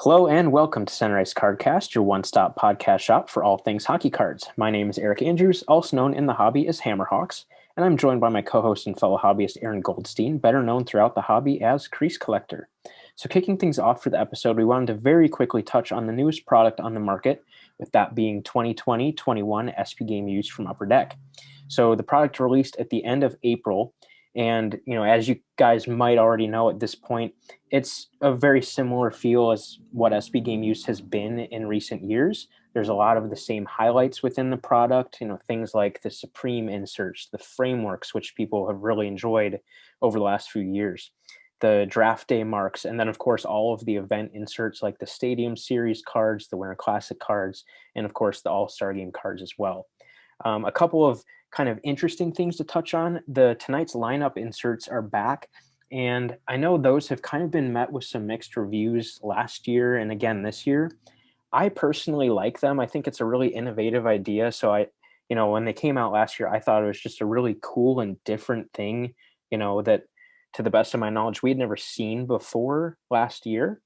Hello and welcome to Center Ice Cardcast, your one-stop podcast shop for all things hockey cards. My name is Eric Andrews, also known in the hobby as Hammerhawks, and I'm joined by my co-host and fellow hobbyist Aaron Goldstein, better known throughout the hobby as Crease Collector. So kicking things off for the episode, we wanted to very quickly touch on the newest product on the market, with that being 2020-21 SP Game Used from Upper Deck. So the product released at the end of April, and as you guys might already know at this point, it's a very similar feel as what SB Game Use has been in recent years. There's a lot of the same highlights within the product, things like the Supreme inserts, the frameworks, which people have really enjoyed over the last few years, the draft day marks, and then of course all of the event inserts like the Stadium Series cards, the Winter Classic cards, and of course the All-Star Game cards as well. A couple of kind of interesting things to touch on. Tonight's lineup inserts are back, and I know those have kind of been met with some mixed reviews last year and again this year. I personally like them. I think it's a really innovative idea. So when they came out last year, I thought it was just a really cool and different thing, that to the best of my knowledge, we had never seen before last year.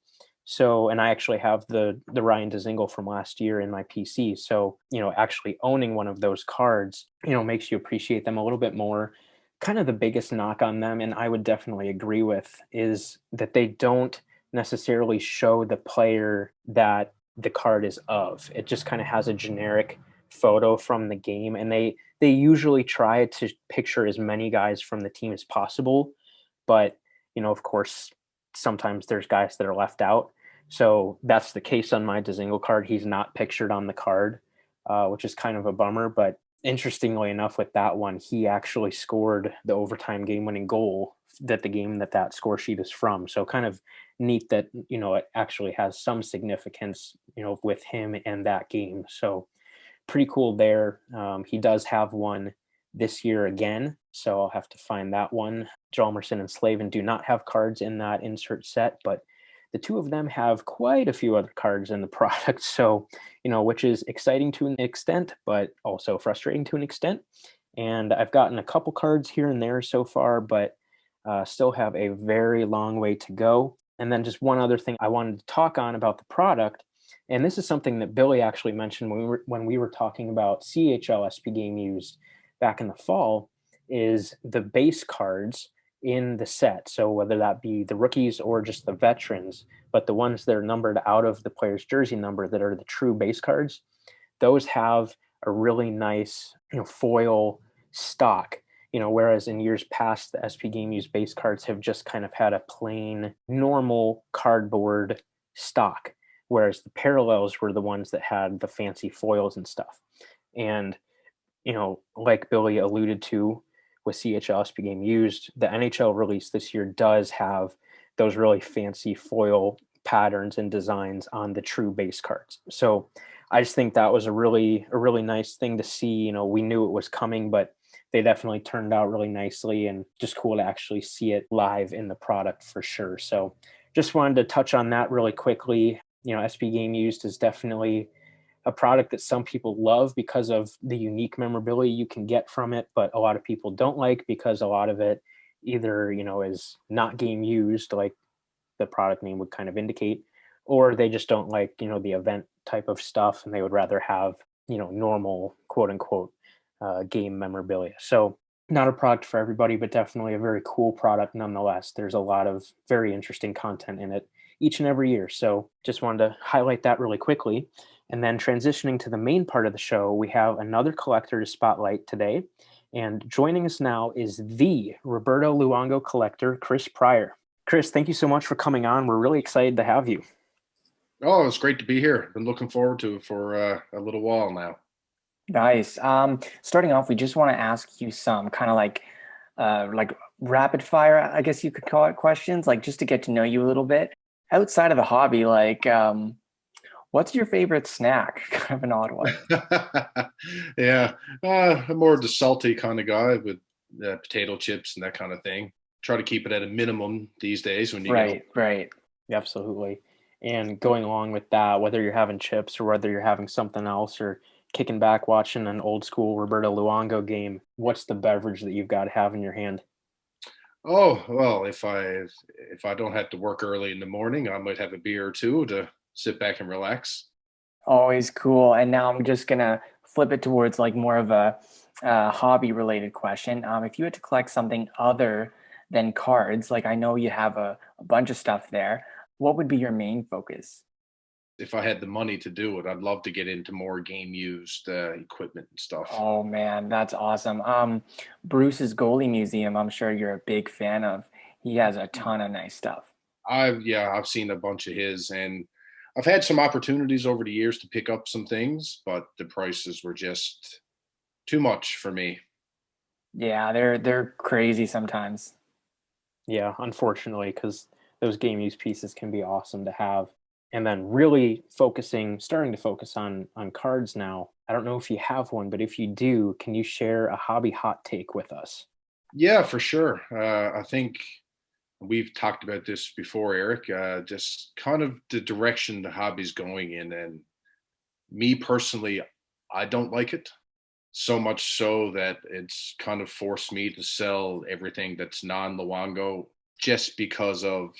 So, and I actually have the Ryan Dzingel from last year in my PC. So, actually owning one of those cards, makes you appreciate them a little bit more. Kind of the biggest knock on them, and I would definitely agree with, is that they don't necessarily show the player that the card is of. It just kind of has a generic photo from the game, and they usually try to picture as many guys from the team as possible. But, of course, sometimes there's guys that are left out. So that's the case on my Dzingel card. He's not pictured on the card, which is kind of a bummer. But interestingly enough, with that one, he actually scored the overtime game-winning goal that the game that score sheet is from. So kind of neat that, it actually has some significance, with him and that game. So pretty cool there. He does have one this year again, so I'll have to find that one. Jalmerson and Slavin do not have cards in that insert set, but the two of them have quite a few other cards in the product. So, which is exciting to an extent, but also frustrating to an extent. And I've gotten a couple cards here and there so far, but still have a very long way to go. And then just one other thing I wanted to talk on about the product, and this is something that Billy actually mentioned when we were talking about CHL SP Game Used back in the fall, is the base cards in the set. So whether that be the rookies or just the veterans, but the ones that are numbered out of the player's jersey number that are the true base cards, those have a really nice, foil stock, whereas in years past, the SP Game Used base cards have just kind of had a plain, normal cardboard stock, whereas the parallels were the ones that had the fancy foils and stuff. And like Billy alluded to with CHL SP Game Used, the NHL release this year does have those really fancy foil patterns and designs on the true base cards. So I just think that was a really nice thing to see. We knew it was coming, but they definitely turned out really nicely, and just cool to actually see it live in the product for sure. So just wanted to touch on that really quickly. SP Game Used is definitely a product that some people love because of the unique memorability you can get from it, but a lot of people don't like because a lot of it either, is not game used, like the product name would kind of indicate, or they just don't like, the event type of stuff, and they would rather have, normal quote unquote game memorabilia. So not a product for everybody, but definitely a very cool product nonetheless. There's a lot of very interesting content in it each and every year. So just wanted to highlight that really quickly. And then transitioning to the main part of the show, we have another collector to spotlight today. And joining us now is the Roberto Luongo collector, Chris Pryor. Chris, thank you so much for coming on. We're really excited to have you. Oh, it's great to be here. Been looking forward to it for a little while now. Nice. Starting off, we just want to ask you some kind of like rapid fire, I guess you could call it, questions, like just to get to know you a little bit. Outside of the hobby, what's your favorite snack? Kind of an odd one. Yeah, I'm more of the salty kind of guy with potato chips and that kind of thing. Try to keep it at a minimum these days when you get Right. Absolutely. And going along with that, whether you're having chips or whether you're having something else or kicking back watching an old school Roberto Luongo game, what's the beverage that you've got to have in your hand? Oh, well, if I don't have to work early in the morning, I might have a beer or two to sit back and relax. Always cool. And now I'm just gonna flip it towards like more of a hobby related question. If you had to collect something other than cards, like I know you have a bunch of stuff there, what would be your main focus? If I had the money to do it, I'd love to get into more game used equipment and stuff. Oh man, that's awesome. Bruce's Goalie Museum, I'm sure you're a big fan of. He has a ton of nice stuff. I've seen a bunch of his, and I've had some opportunities over the years to pick up some things, but the prices were just too much for me. Yeah, they're crazy sometimes. Yeah, unfortunately, because those game use pieces can be awesome to have. And then really starting to focus on cards now. I don't know if you have one, but if you do, can you share a hobby hot take with us? Yeah, for sure. I think we've talked about this before, Eric. Just kind of the direction the hobby's going in, and me personally, I don't like it. So much so that it's kind of forced me to sell everything that's non-Luongo just because of,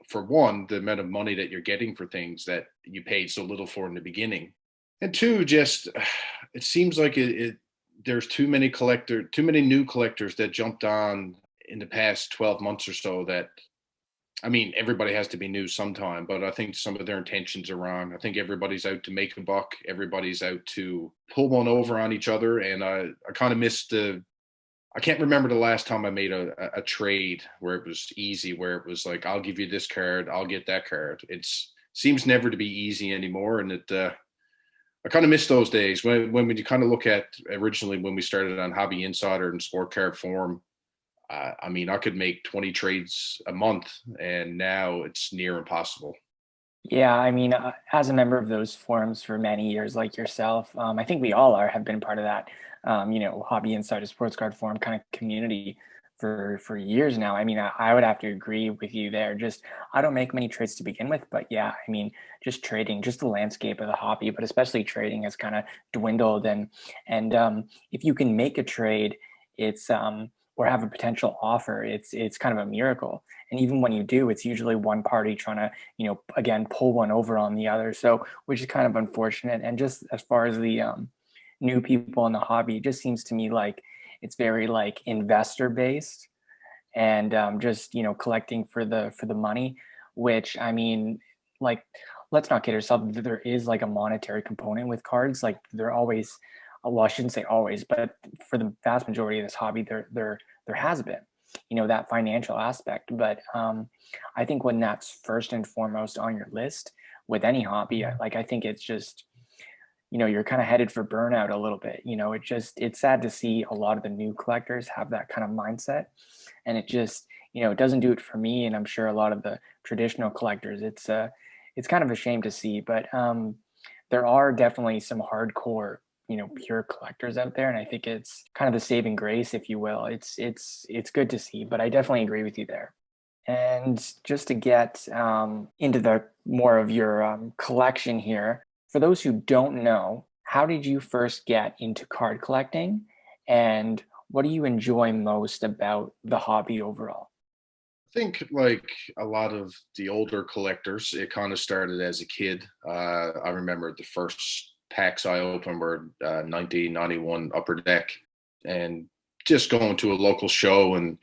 for one, the amount of money that you're getting for things that you paid so little for in the beginning, and two, just it seems like there's too many new collectors that jumped on in the past 12 months or so. That, I mean, everybody has to be new sometime, but I think some of their intentions are wrong. I think everybody's out to make a buck. Everybody's out to pull one over on each other. And I kind of missed I can't remember the last time I made a trade where it was easy, where it was like, I'll give you this card, I'll get that card. It seems never to be easy anymore. And I kind of miss those days when you kind of look at originally when we started on Hobby Insider and Sport Card Forum. I mean, I could make 20 trades a month, and now it's near impossible. Yeah, I mean, as a member of those forums for many years, like yourself, I think we all have been part of that, Hobby Insider Sports Card Forum kind of community for years now. I mean, I would have to agree with you there. Just I don't make many trades to begin with, but yeah, I mean, just trading, just the landscape of the hobby, but especially trading has kind of dwindled. And if you can make a trade, it's or have a potential offer, it's kind of a miracle. And even when you do, it's usually one party trying to again, pull one over on the other. So, which is kind of unfortunate. And just as far as the new people in the hobby, it just seems to me like it's very like investor based and just collecting for the money. Which I mean, like, let's not kid ourselves. There is like a monetary component with cards. Like they're always, well, I shouldn't say always, but for the vast majority of this hobby, there has been that financial aspect. But I think when that's first and foremost on your list with any hobby, like I think it's just you're kind of headed for burnout a little bit. It's sad to see a lot of the new collectors have that kind of mindset, and it just it doesn't do it for me, and I'm sure a lot of the traditional collectors. It's kind of a shame to see, but there are definitely some hardcore pure collectors out there, and I think it's kind of the saving grace, if you will. It's good to see, but I definitely agree with you there. And just to get into the more of your collection here, for those who don't know, how did you first get into card collecting, and what do you enjoy most about the hobby overall? I think, like a lot of the older collectors, it kind of started as a kid. I remember the first packs I opened were 1991 Upper Deck, and just going to a local show and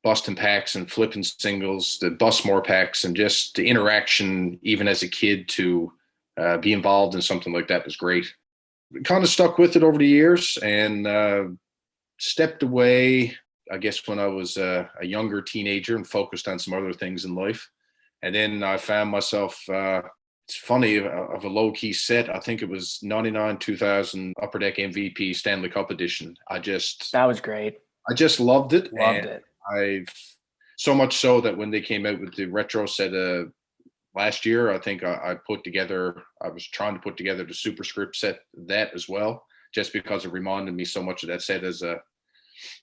busting packs and flipping singles, the bust more packs, and just the interaction, even as a kid, to be involved in something like that was great. Kind of stuck with it over the years, and stepped away, I guess, when I was a younger teenager and focused on some other things in life. And then I found myself, it's funny, of a low key set. I think it was 99 2000 Upper Deck MVP Stanley Cup edition. That was great. I just loved it. Loved And it. I've so much so that when they came out with the retro set last year, I think I was trying to put together the superscript set, that as well, just because it reminded me so much of that set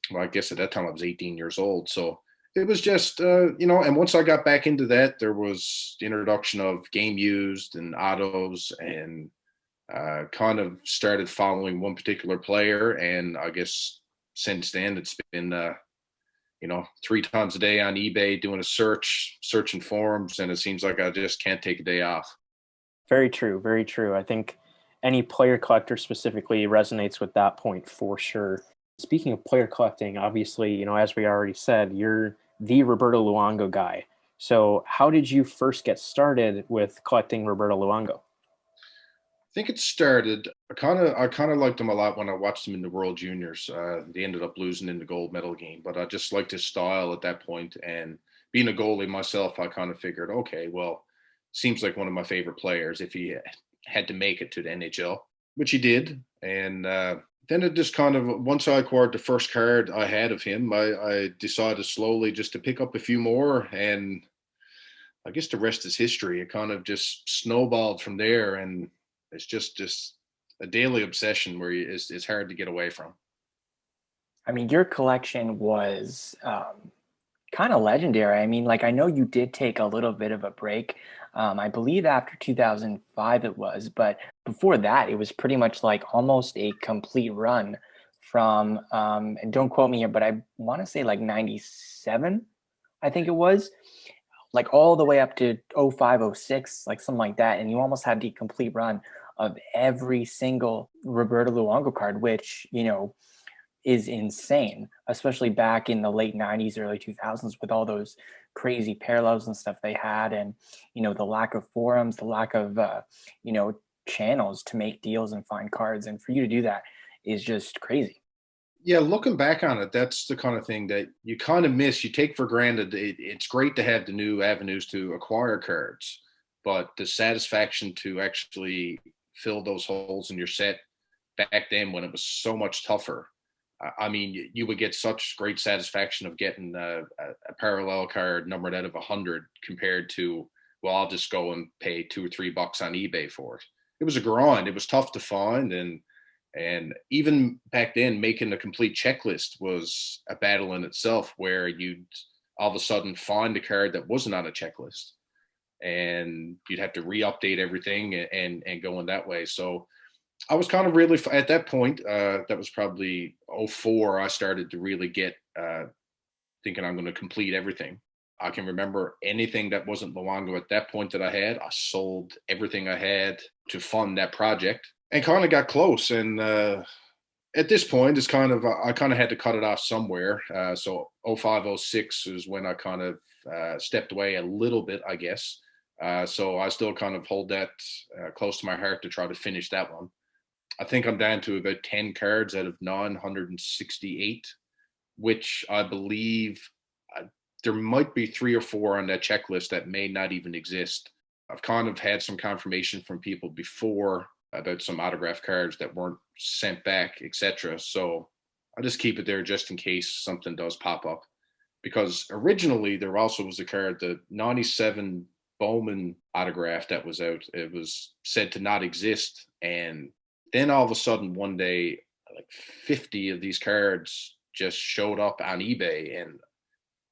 well, I guess at that time I was 18 years old. So it was just, and once I got back into that, there was the introduction of game used and autos, and kind of started following one particular player. And I guess since then it's been, 3 times a day on eBay doing searching forums, and it seems like I just can't take a day off. Very true. Very true. I think any player collector specifically resonates with that point for sure. Speaking of player collecting, obviously, as we already said, you're the Roberto Luongo guy. So, how did you first get started with collecting Roberto Luongo? I think it started. I kind of liked him a lot when I watched him in the World Juniors. They ended up losing in the gold medal game, but I just liked his style at that point. And being a goalie myself, I kind of figured, okay, well, seems like one of my favorite players if he had to make it to the NHL, which he did. And then it just kind of once I acquired the first card I had of him, I decided slowly just to pick up a few more, and I guess the rest is history. It kind of just snowballed from there, and it's just a daily obsession where it's hard to get away from. I mean, your collection was kind of legendary. I mean, like I know you did take a little bit of a break. I believe after 2005 it was, but before that, it was pretty much like almost a complete run from, and don't quote me here, but I want to say like 97, I think it was, like all the way up to 05, 06, like something like that. And you almost had the complete run of every single Roberto Luongo card, which, is insane, especially back in the late 90s, early 2000s with all those crazy parallels and stuff they had. And, the lack of forums, the lack of, you know, channels to make deals and find cards. And for you to do that is just crazy. Yeah, looking back on it, that's the kind of thing that you kind of miss. You take for granted. It's great to have the new avenues to acquire cards, but the satisfaction to actually fill those holes in your set back then when it was so much tougher. I mean, you would get such great satisfaction of getting a parallel card numbered out of 100 compared to, well, I'll just go and pay $2 or $3 on eBay for it. It was a grind. It was tough to find, and even back then, making a complete checklist was a battle in itself, where you'd all of a sudden find a card that wasn't on a checklist, and you'd have to re-update everything and go in that way. So I was kind of really at that point. That was probably '04. I started to really get thinking I'm going to complete everything. I can remember anything that wasn't Luongo at that point that I had. I sold everything I had to fund that project, and kind of got close. And at this point, it's kind of I kind of had to cut it off somewhere. So '05, '06 is when I kind of stepped away a little bit, I guess. So I still kind of hold that close to my heart to try to finish that one. I think I'm down to about 10 cards out of 968, which I believe uh, there might be 3 or 4 on that checklist that may not even exist. I've kind of had some confirmation from people before about some autograph cards that weren't sent back, etc. So I just keep it there just in case something does pop up. Because originally there also was a card, the '97 Bowman autograph that was out. It was said to not exist, and then all of a sudden one day, like 50 of these cards just showed up on eBay, and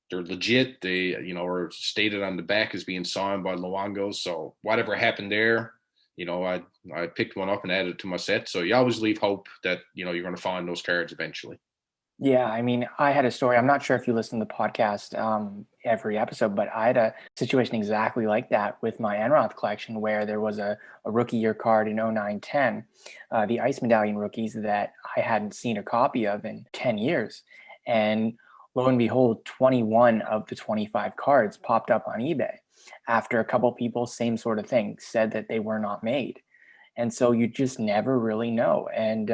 they're legit. They, are stated on the back as being signed by Luongo. So whatever happened there, I picked one up and added it to my set. So you always leave hope that, you're going to find those cards eventually. Yeah, I mean, I had a story. I'm not sure if you listen to the podcast every episode, but I had a situation exactly like that with my Enroth collection where there was a rookie year card in 0910, the Ice Medallion rookies that I hadn't seen a copy of in 10 years. And lo and behold, 21 of the 25 cards popped up on eBay after a couple people, same sort of thing, said that they were not made. And so you just never really know, and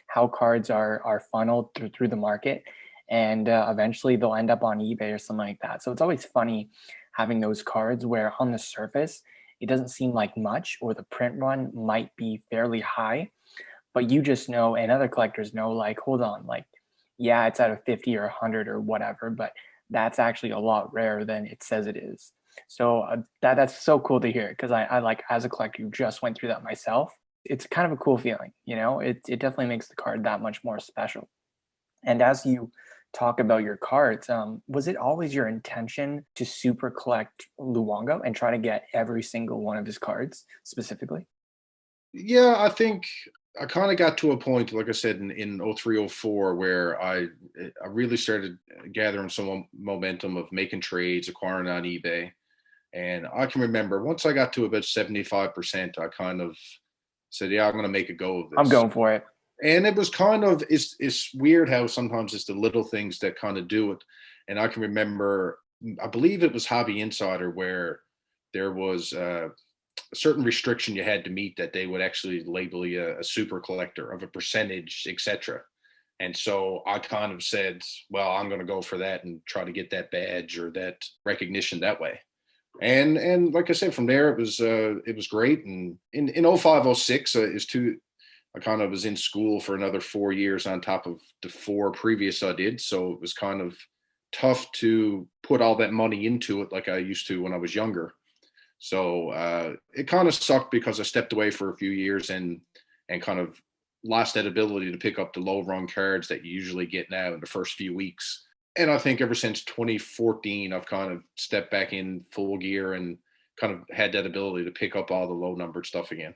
how cards are funneled through the market, and eventually they'll end up on eBay or something like that. So it's always funny having those cards where on the surface it doesn't seem like much, or the print run might be fairly high, but you just know, and other collectors know, like, hold on, like, yeah, it's out of 50 or 100 or whatever, but that's actually a lot rarer than it says it is. So that's so cool to hear, because I like, as a collector who just went through that myself, it's kind of a cool feeling, it definitely makes the card that much more special. And as you talk about your cards, was it always your intention to super collect Luongo and try to get every single one of his cards specifically? Yeah, I think I kind of got to a point, like I said, in '03, '04, where I really started gathering some momentum of making trades, acquiring on eBay. And I can remember once I got to about 75%, I kind of said, yeah, I'm going to make a go of I'm this. going for it. And it was kind of, it's weird how sometimes it's the little things that kind of do it. And I can remember, I believe it was Hobby Insider where there was a certain restriction you had to meet that they would actually label you a super collector of a percentage, etc. And so I kind of said, well, I'm going to go for that and try to get that badge or that recognition that way. And like I said, from there it was great. And in 0506 is two. I kind of was in school for another 4 years on top of the 4 previous I did. So it was kind of tough to put all that money into it like I used to when I was younger. So it kind of sucked because I stepped away for a few years and kind of lost that ability to pick up the low rung cards that you usually get now in the first few weeks. And I think ever since 2014, I've kind of stepped back in full gear and kind of had that ability to pick up all the low numbered stuff again.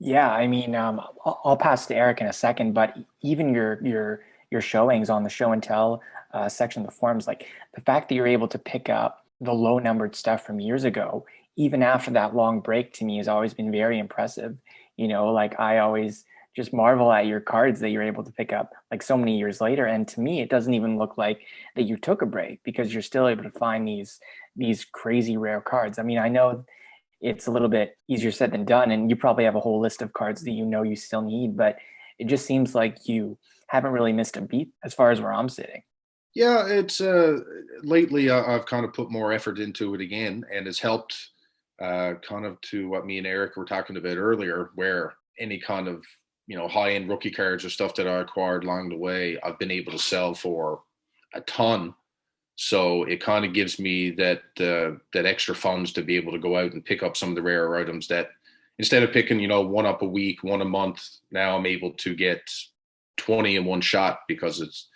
Yeah, I mean, I'll pass to Eric in a second, but even your showings on the show and tell section of the forums, like the fact that you're able to pick up the low numbered stuff from years ago, even after that long break, to me has always been very impressive. You know, like I always just marvel at your cards that you're able to pick up like so many years later. And to me, it doesn't even look like that you took a break because you're still able to find these crazy rare cards. I mean, I know it's a little bit easier said than done, and you probably have a whole list of cards that you know you still need, but it just seems like you haven't really missed a beat as far as where I'm sitting. Yeah, it's lately I've kind of put more effort into it again, and it's helped kind of to what me and Eric were talking about earlier, where any kind of high end rookie cards or stuff that I acquired along the way, I've been able to sell for a ton. So it kind of gives me that extra funds to be able to go out and pick up some of the rarer items that instead of picking one up a week, one a month, now I'm able to get 20 in one shot because it's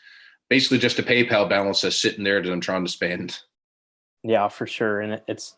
basically just a PayPal balance that's sitting there that I'm trying to spend. Yeah, for sure. And it's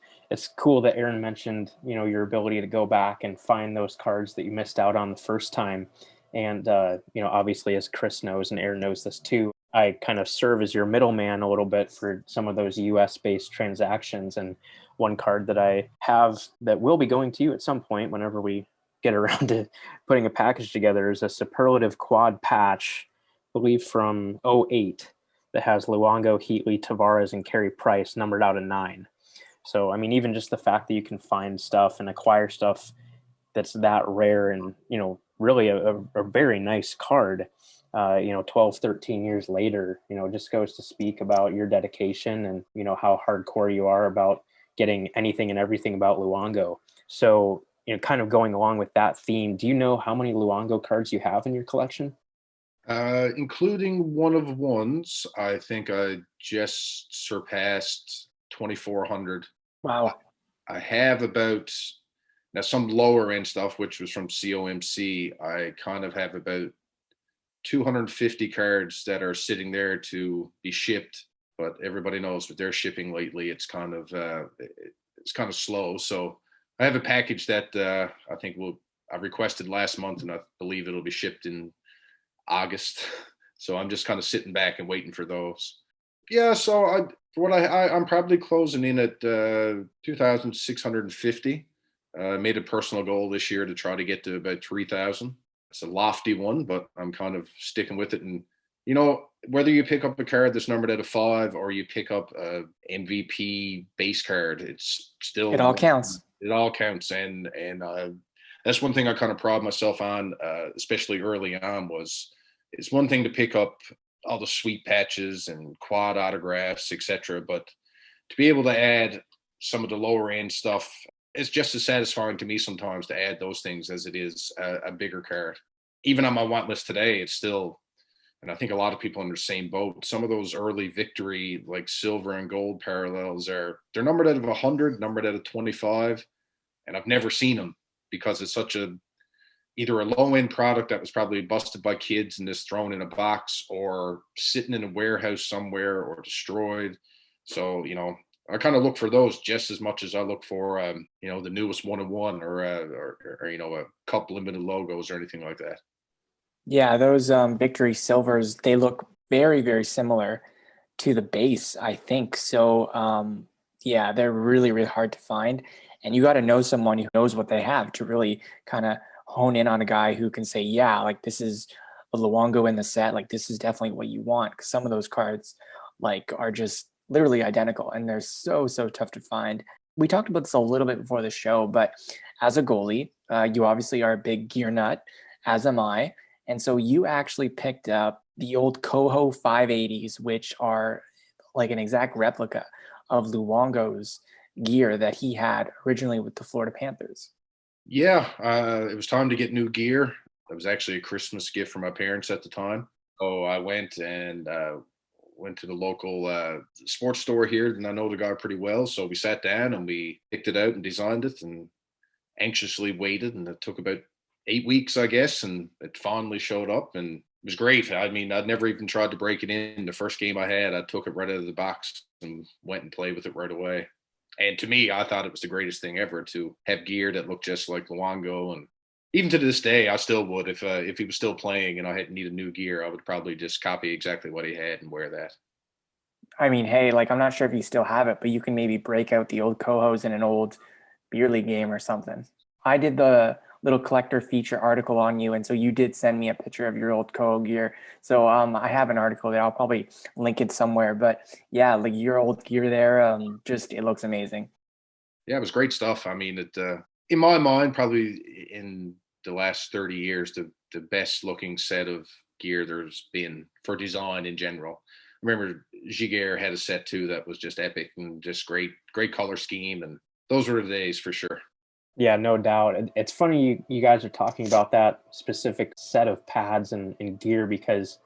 cool that Aaron mentioned, your ability to go back and find those cards that you missed out on the first time. And obviously, as Chris knows and Aaron knows this too, I kind of serve as your middleman a little bit for some of those US based transactions. And one card that I have that will be going to you at some point whenever we get around to putting a package together is a superlative quad patch, I believe from '08, that has Luongo, Heatley, Tavares, and Carey Price numbered out of 9. So, I mean, even just the fact that you can find stuff and acquire stuff that's that rare and, really a very nice card, 12, 13 years later, just goes to speak about your dedication and, how hardcore you are about getting anything and everything about Luongo. So, kind of going along with that theme, do you know how many Luongo cards you have in your collection? Including one of ones, I think I just surpassed 2,400. Wow. I have about now some lower end stuff, which was from COMC. I kind of have about 250 cards that are sitting there to be shipped, but everybody knows with their shipping lately, it's kind of slow. So I have a package that I think I requested last month, and I believe it'll be shipped in August. So I'm just kind of sitting back and waiting for those. Yeah, so I'm probably closing in at 2,650. Made a personal goal this year to try to get to about 3,000. It's a lofty one, but I'm kind of sticking with it. And whether you pick up a card that's numbered out of 5 or you pick up a MVP base card, it's still It all counts. It all counts, and that's one thing I kind of pride myself on, especially early on. It's one thing to pick up all the sweet patches and quad autographs, etc., but to be able to add some of the lower end stuff, it's just as satisfying to me sometimes to add those things as it is a bigger card. Even on my want list today, it's still, and I think a lot of people in the same boat. Some of those early victory, like silver and gold parallels, they're numbered out of 100, numbered out of 25, and I've never seen them because it's such either a low end product that was probably busted by kids and just thrown in a box or sitting in a warehouse somewhere or destroyed. So, I kind of look for those just as much as I look for, the newest 1-in-1 or a cup limited logos or anything like that. Yeah, those Victory Silvers, they look very, very similar to the base, I think. So Yeah, they're really, really hard to find. And you got to know someone who knows what they have to really kind of hone in on a guy who can say, yeah, like this is a Luongo in the set. Like this is definitely what you want. Because some of those cards like are just literally identical and they're so, so tough to find. We talked about this a little bit before the show, but as a goalie, you obviously are a big gear nut, as am I. And so you actually picked up the old Coho 580s, which are like an exact replica of Luongo's gear that he had originally with the Florida Panthers. Yeah, it was time to get new gear. It was actually a Christmas gift from my parents at the time. So I went and went to the local sports store here, and I know the guy pretty well. So we sat down and we picked it out and designed it, and anxiously waited. And it took about 8 weeks, I guess, and it finally showed up, and it was great. I mean, I'd never even tried to break it in. The first game I had, I took it right out of the box and went and played with it right away. And to me, I thought it was the greatest thing ever to have gear that looked just like Luongo. And even to this day, I still would if he was still playing and I had needed new gear, I would probably just copy exactly what he had and wear that. I mean, hey, like I'm not sure if you still have it, but you can maybe break out the old Cohos in an old beer league game or something. I did the little collector feature article on you, and so you did send me a picture of your old Coho gear. So I have an article there. I'll probably link it somewhere. But yeah, like your old gear there, just it looks amazing. Yeah, it was great stuff. I mean, in my mind, probably in the last 30 years, the best looking set of gear there's been for design in general. I remember Giger had a set too that was just epic and just great color scheme, and those were the days for sure. Yeah, no doubt. It's funny you guys are talking about that specific set of pads and gear because,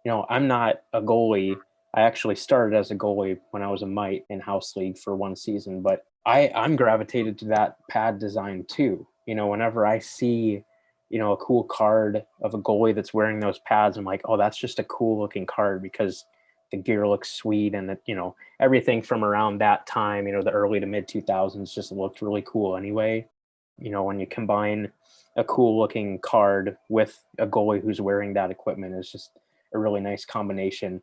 I'm not a goalie. I actually started as a goalie when I was a mite in house league for one season, but I'm gravitated to that pad design too. Whenever I see, a cool card of a goalie that's wearing those pads, I'm like, oh, that's just a cool looking card because the gear looks sweet and everything from around that time, the early to mid 2000s just looked really cool anyway. When you combine a cool looking card with a goalie who's wearing that equipment is just a really nice combination.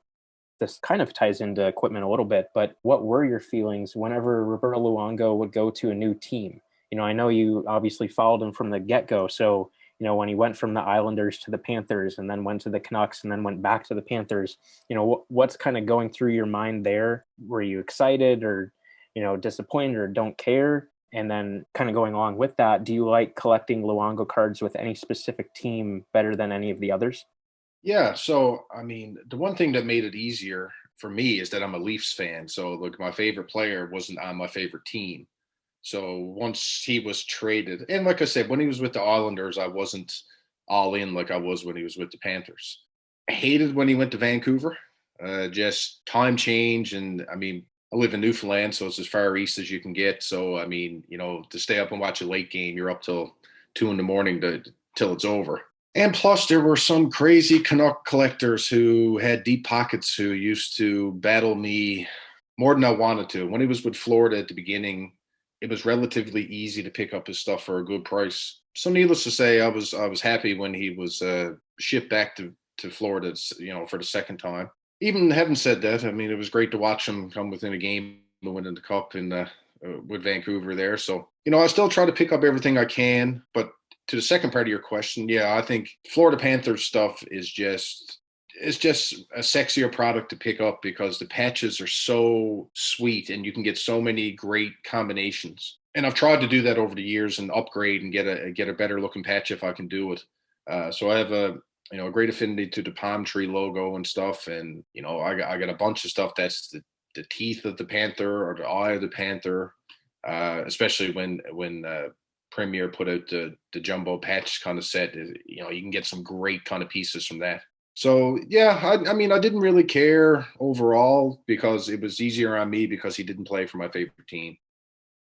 This kind of ties into equipment a little bit, but what were your feelings whenever Roberto Luongo would go to a new team? I know you obviously followed him from the get-go. So, when he went from the Islanders to the Panthers and then went to the Canucks and then went back to the Panthers, what's kind of going through your mind there? Were you excited or, disappointed or don't care? And then kind of going along with that, do you like collecting Luongo cards with any specific team better than any of the others? Yeah, so I mean, the one thing that made it easier for me is that I'm a Leafs fan. So look, my favorite player wasn't on my favorite team. So once he was traded, and like I said, when he was with the Islanders, I wasn't all in like I was when he was with the Panthers. I hated when he went to Vancouver. Just time change, and I mean, I live in Newfoundland, so it's as far east as you can get. So I mean, to stay up and watch a late game, you're up till 2 in the morning till it's over. And plus, there were some crazy Canuck collectors who had deep pockets who used to battle me more than I wanted to. When he was with Florida at the beginning, it was relatively easy to pick up his stuff for a good price. So, needless to say, I was happy when he was shipped back to Florida, for the second time. Even having said that, I mean, it was great to watch him come within a game and win the cup with Vancouver there. So, I still try to pick up everything I can, but to the second part of your question, yeah, I think Florida Panthers stuff is just it's just a sexier product to pick up because the patches are so sweet and you can get so many great combinations. And I've tried to do that over the years and upgrade and get a better looking patch if I can do it. So I have a great affinity to the palm tree logo and stuff, and I got a bunch of stuff that's the teeth of the panther or the eye of the panther, especially when Premier put out the jumbo patch kind of set. You can get some great kind of pieces from that. So yeah, I mean, I didn't really care overall because it was easier on me because he didn't play for my favorite team.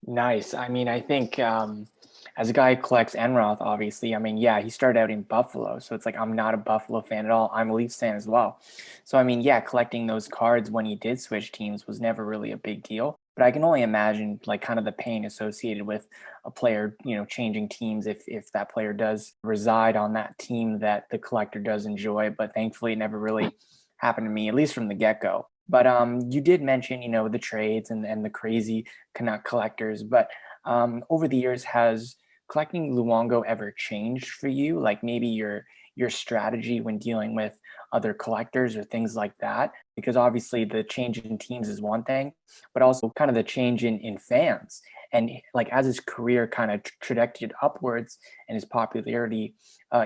Nice. I mean, I think as a guy who collects Enroth, obviously, I mean, yeah, he started out in Buffalo. So it's like I'm not a Buffalo fan at all. I'm a Leafs fan as well. So, I mean, yeah, collecting those cards when he did switch teams was never really a big deal. But I can only imagine like kind of the pain associated with a player, changing teams if that player does reside on that team that the collector does enjoy. But thankfully, it never really happened to me, at least from the get-go. But you did mention, the trades and the crazy Canuck collectors. But over the years, has collecting Luongo ever changed for you? Like maybe your strategy when dealing with other collectors or things like that? Because obviously the change in teams is one thing, but also kind of the change in fans. And like as his career kind of trajected upwards and his popularity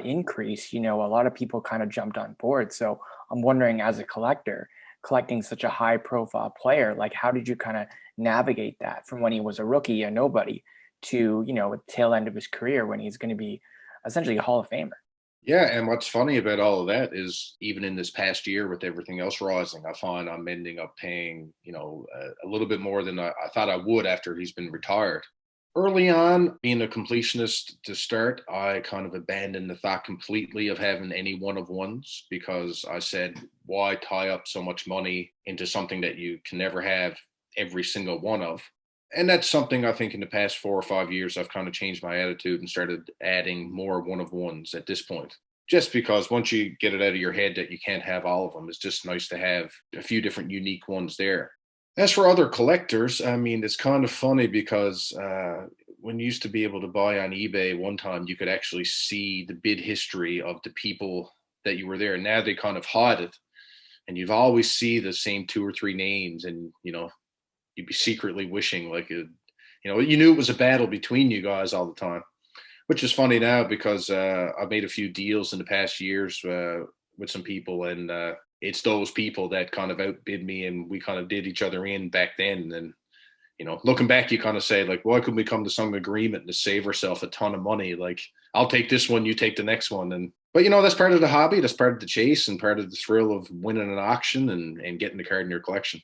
increased, a lot of people kind of jumped on board. So I'm wondering, as a collector, collecting such a high profile player, like how did you kind of navigate that from when he was a rookie, a nobody, to the tail end of his career when he's going to be essentially a Hall of Famer? Yeah, and what's funny about all of that is even in this past year with everything else rising, I find I'm ending up paying, a little bit more than I thought I would after he's been retired. Early on, being a completionist to start, I kind of abandoned the thought completely of having any one of ones because I said, why tie up so much money into something that you can never have every single one of? And that's something I think in the past 4 or 5 years, I've kind of changed my attitude and started adding more one of ones at this point. Just because once you get it out of your head that you can't have all of them, it's just nice to have a few different unique ones there. As for other collectors, I mean, it's kind of funny because when you used to be able to buy on eBay one time, you could actually see the bid history of the people that you were there. Now they kind of hide it, and you've always see the same two or three names, and you'd be secretly wishing like you knew it was a battle between you guys all the time, which is funny now because I've made a few deals in the past years with some people, and it's those people that kind of outbid me, and we kind of did each other in back then. And looking back, you kind of say like, why couldn't we come to some agreement to save ourselves a ton of money? Like, I'll take this one, you take the next one, but that's part of the hobby, that's part of the chase, and part of the thrill of winning an auction and getting the card in your collection.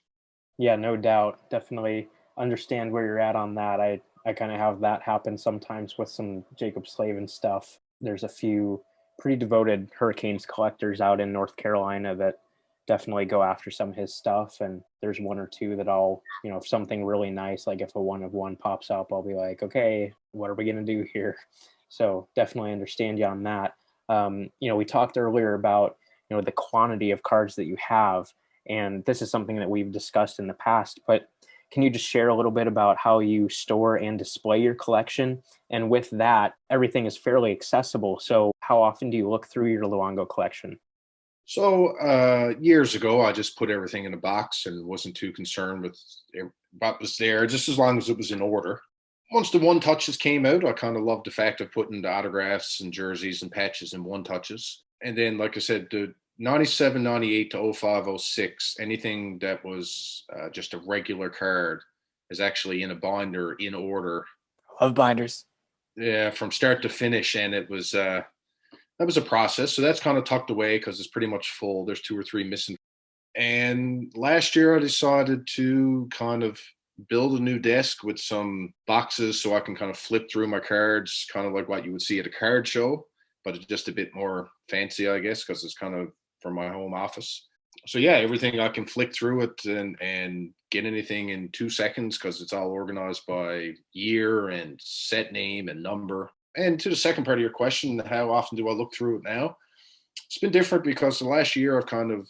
Yeah, no doubt. Definitely understand where you're at on that. I kind of have that happen sometimes with some Jacob Slavin stuff. There's a few pretty devoted Hurricanes collectors out in North Carolina that definitely go after some of his stuff. And there's one or two that I'll, if something really nice, like if a one of one pops up, I'll be like, okay, what are we going to do here? So definitely understand you on that. We talked earlier about, the quantity of cards that you have. And this is something that we've discussed in the past, but can you just share a little bit about how you store and display your collection? And with that, everything is fairly accessible. So how often do you look through your Luongo collection? So years ago, I just put everything in a box and wasn't too concerned with what was there, just as long as it was in order. Once the one touches came out, I kind of loved the fact of putting the autographs and jerseys and patches in one touches. And then, like I said, the 97, 98 to 05, 06, anything that was just a regular card is actually in a binder in order. Love binders. Yeah, from start to finish. And it was that was a process. So that's kind of tucked away because it's pretty much full. There's two or three missing. And last year I decided to kind of build a new desk with some boxes so I can kind of flip through my cards, kind of like what you would see at a card show, but it's just a bit more fancy, I guess, because it's kind of from my home office. So yeah, everything I can flick through it and get anything in 2 seconds because it's all organized by year and set name and number. And to the second part of your question, how often do I look through it now? It's been different because the last year I've kind of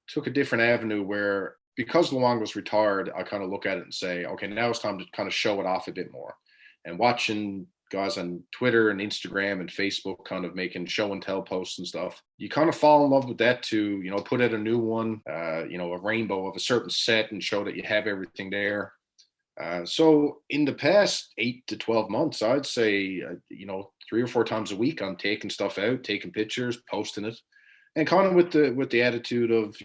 took a different avenue where because Luongo's retired, I kind of look at it and say, okay, now it's time to kind of show it off a bit more. And watching guys on Twitter and Instagram and Facebook kind of making show and tell posts and stuff, you kind of fall in love with that to, put out a new one, a rainbow of a certain set and show that you have everything there. So in the past 8 to 12 months, I'd say, 3 or 4 times a week, I'm taking stuff out, taking pictures, posting it, and kind of with the attitude of,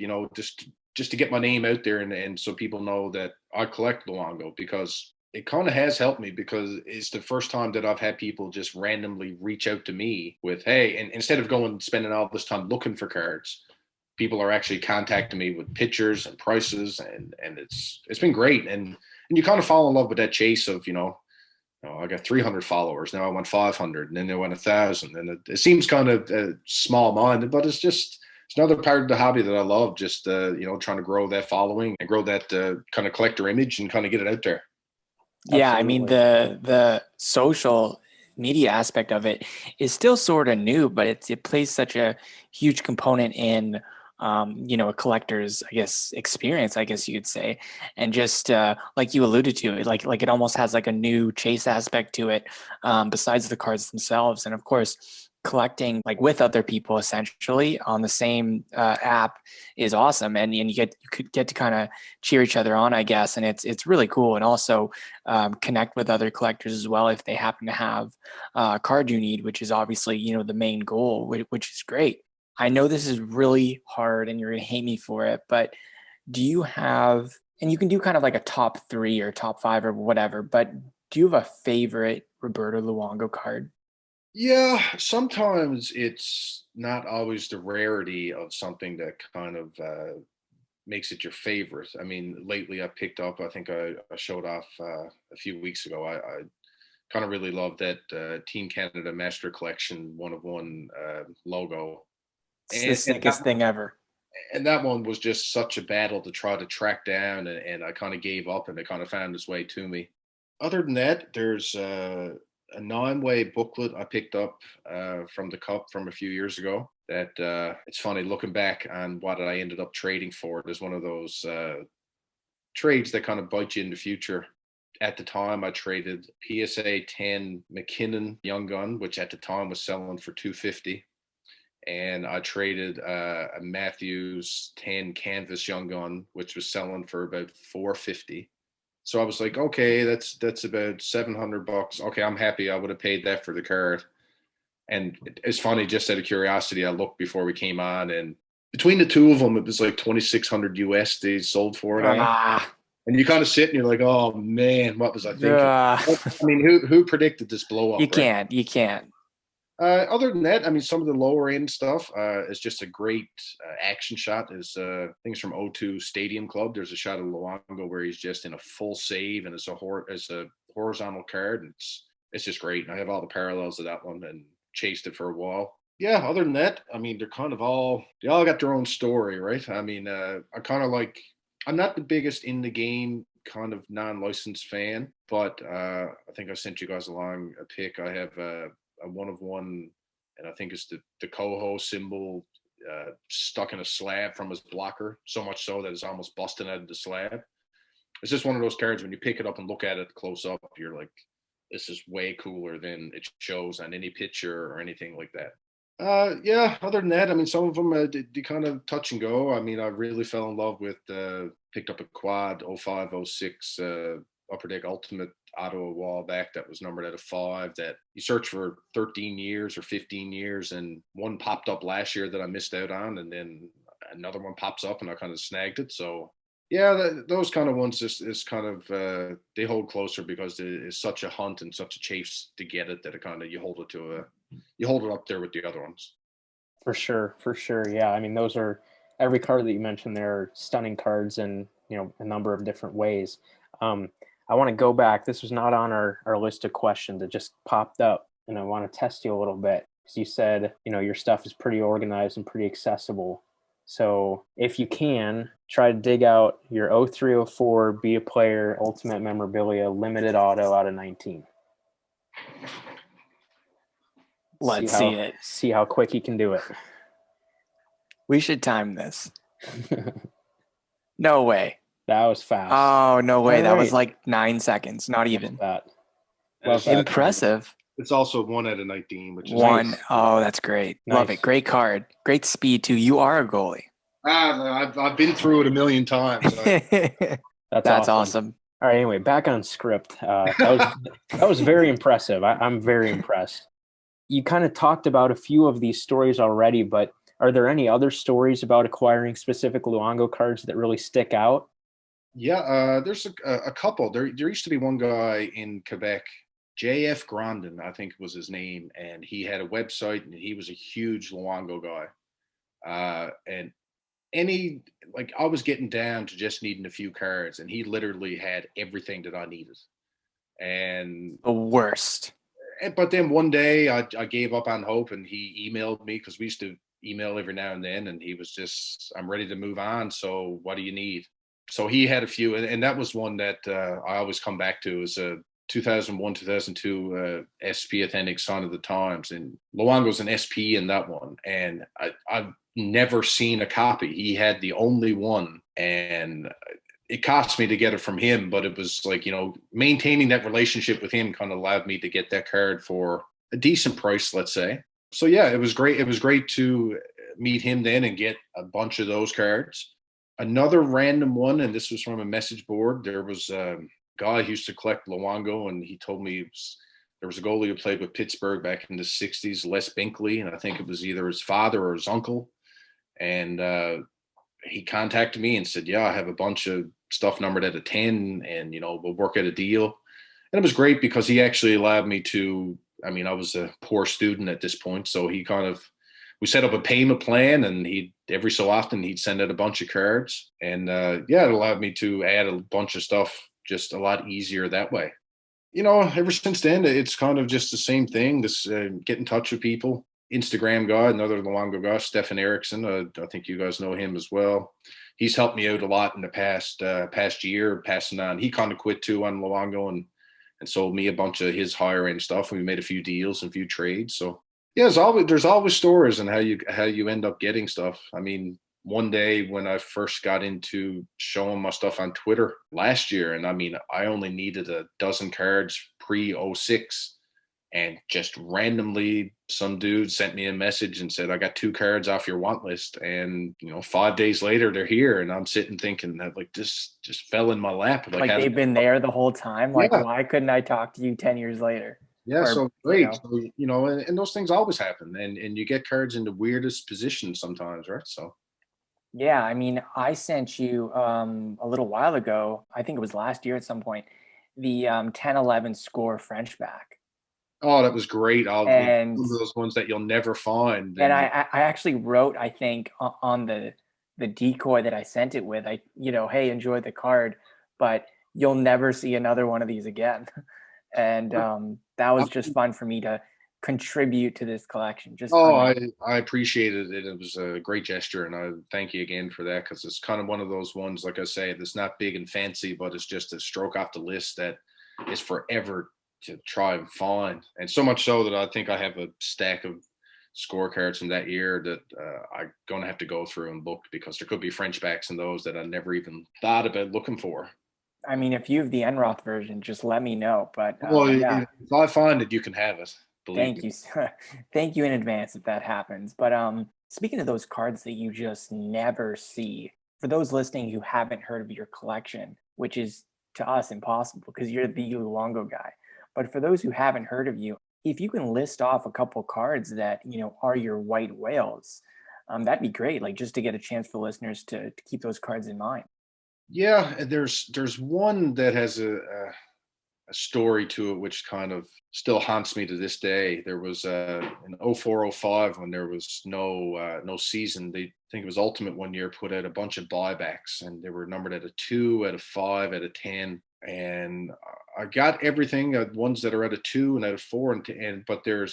just to get my name out there and so people know that I collect Luongo, because it kind of has helped me because it's the first time that I've had people just randomly reach out to me with, hey, and instead of going spending all this time looking for cards, people are actually contacting me with pictures and prices, and it's been great. And you kind of fall in love with that chase of, I got 300 followers. Now I want 500, and then they want 1,000. And it seems kind of small minded, but it's another part of the hobby that I love, just, trying to grow that following and grow that kind of collector image and kind of get it out there. Yeah, I mean the social media aspect of it is still sort of new, but it plays such a huge component in a collector's, I guess, experience, I guess you could say. And just like you alluded to, like it almost has like a new chase aspect to it, besides the cards themselves. And of course, collecting like with other people essentially on the same app is awesome, and you could get to kind of cheer each other on, I guess, and it's really cool. And also connect with other collectors as well if they happen to have a card you need, which is obviously the main goal, which is great. I know this is really hard and you're going to hate me for it, but do you have, and you can do kind of like a top 3 or top 5 or whatever, but do you have a favorite Roberto Luongo card? Yeah, sometimes it's not always the rarity of something that kind of makes it your favorite. I mean, lately I picked up, I think I showed off a few weeks ago. I kind of really love that Team Canada Master Collection 1 of 1 logo. It's the sickest thing ever. And that one was just such a battle to try to track down, and I kind of gave up, and it kind of found its way to me. Other than that, there's a 9-way booklet I picked up from the Cup from a few years ago. That it's funny looking back on what I ended up trading for. It is one of those trades that kind of bite you in the future. At the time, I traded PSA 10 McKinnon Young Gun, which at the time was selling for $250. And I traded a Matthews 10 Canvas Young Gun, which was selling for about $450. So I was like, okay, that's about $700. Okay, I'm happy. I would have paid that for the card. And it's funny, just out of curiosity, I looked before we came on, and between the two of them, it was like 2,600 US they sold for it. And you kind of sit and you're like, oh man, what was I thinking? I mean, who predicted this blow up? You can't. Other than that, I mean, some of the lower end stuff is just a great action shot. Is things from O2 Stadium Club. There's a shot of Luongo where he's just in a full save, and it's a horizontal card. And it's just great. And I have all the parallels of that one and chased it for a while. Yeah. Other than that, I mean, they all got their own story, right? I mean, I kind of like. I'm not the biggest in the game kind of non-licensed fan, but I think I sent you guys along a pic. I have a 1 of 1, and I think it's the Coho symbol stuck in a slab from his blocker, so much so that it's almost busting out of the slab. It's just one of those cards when you pick it up and look at it close up, you're like, this is way cooler than it shows on any picture or anything like that. Yeah, other than that, I mean, some of them they kind of touch and go. I mean, I really fell in love with picked up a quad 05, 06 Upper Deck Ultimate Auto a while back that was numbered at a 5 that you search for 13 years or 15 years, and one popped up last year that I missed out on, and then another one pops up and I kind of snagged it. So yeah, those kind of ones is kind of they hold closer because it's such a hunt and such a chase to get it that it kind of you hold it up there with the other ones. For sure. Yeah, I mean, those are every card that you mentioned there are stunning cards in a number of different ways. I want to go back. This was not on our list of questions. It just popped up, and I want to test you a little bit because you said your stuff is pretty organized and pretty accessible. So if you can, try to dig out your 0304 Be a Player Ultimate Memorabilia Limited Auto out of 19. Let's see it. See how quick he can do it. We should time this. No way. That was fast. Oh, no way. That was like 9 seconds. Not even. Love that. Impressive. It's also 1 out of 19, which is 1. nice. Oh, that's great. Nice. Love it. Great card. Great speed too. You are a goalie. I've been through it a million times. That's awesome. All right. Anyway, back on script. That was very impressive. I'm very impressed. You kind of talked about a few of these stories already, but are there any other stories about acquiring specific Luongo cards that really stick out? Yeah, there's a couple. There used to be one guy in Quebec, JF Grandin, I think was his name, and he had a website, and he was a huge Luongo guy. And I was getting down to just needing a few cards, and he literally had everything that I needed. And the worst. But then one day I gave up on hope, and he emailed me because we used to email every now and then, and he was just, I'm ready to move on. So what do you need? So he had a few, and that was one that I always come back to. Is 2001, 2002 SP Authentic Sign of the Times, and Luongo's an SP in that one, and I've never seen a copy. He had the only one, and it cost me to get it from him, but it was like, maintaining that relationship with him kind of allowed me to get that card for a decent price, let's say. So yeah, it was great. It was great to meet him then and get a bunch of those cards. Another random one, and this was from a message board. There was a guy who used to collect Luongo, and he told me there was a goalie who played with Pittsburgh back in the 60s, Les Binkley, and I think it was either his father or his uncle. And he contacted me and said, yeah, I have a bunch of stuff numbered at a 10, and, we'll work out a deal. And it was great because he actually allowed me to, I was a poor student at this point. So we set up a payment plan, and every so often he'd send out a bunch of cards, and it allowed me to add a bunch of stuff just a lot easier that way. Ever since then, it's kind of just the same thing. This get in touch with people. Instagram guy, another Luongo guy, Stefan Eriksson. I think you guys know him as well. He's helped me out a lot in the past year, passing on. He kind of quit too on Luongo and sold me a bunch of his higher end stuff. We made a few deals and a few trades. So yeah, there's always stories and how you end up getting stuff. One day when I first got into showing my stuff on Twitter last year, and I only needed a dozen cards pre-06, and just randomly some dude sent me a message and said, I got 2 cards off your want list. And 5 days later they're here, and I'm sitting thinking that like this just fell in my lap. Like they've been there the whole time. Like, yeah. Why couldn't I talk to you 10 years later? Yeah, so great. So, and those things always happen, and you get cards in the weirdest positions sometimes, right? So yeah, I sent you a little while ago, I think it was last year at some point, the 10-11 score French back. Oh, that was great. And one of those ones that you'll never find. And I actually wrote, I think, on the decoy that I sent it with, hey, enjoy the card, but you'll never see another one of these again. And that was just fun for me to contribute to this collection. I appreciated it. It was a great gesture, and I thank you again for that, because it's kind of one of those ones, like I say, that's not big and fancy, but it's just a stroke off the list that is forever to try and find. And so much so that I think I have a stack of scorecards from that year that I'm going to have to go through and look, because there could be French backs in those that I never even thought about looking for. If you have the Enroth version, just let me know. But yeah. If I find it, you can have it. Thank you. Thank you in advance if that happens. But speaking of those cards that you just never see, for those listening who haven't heard of your collection, which is to us impossible because you're the Luongo guy, but for those who haven't heard of you, if you can list off a couple cards that are your white whales, that'd be great. Like, just to get a chance for listeners to keep those cards in mind. Yeah, there's one that has a story to it which kind of still haunts me to this day. There was in 04-05, when there was no season. They think it was Ultimate one year put out a bunch of buybacks, and they were numbered at a 2, at a 5, at a 10. And I got everything, ones that are at a 2 and at a 4 and 10. But there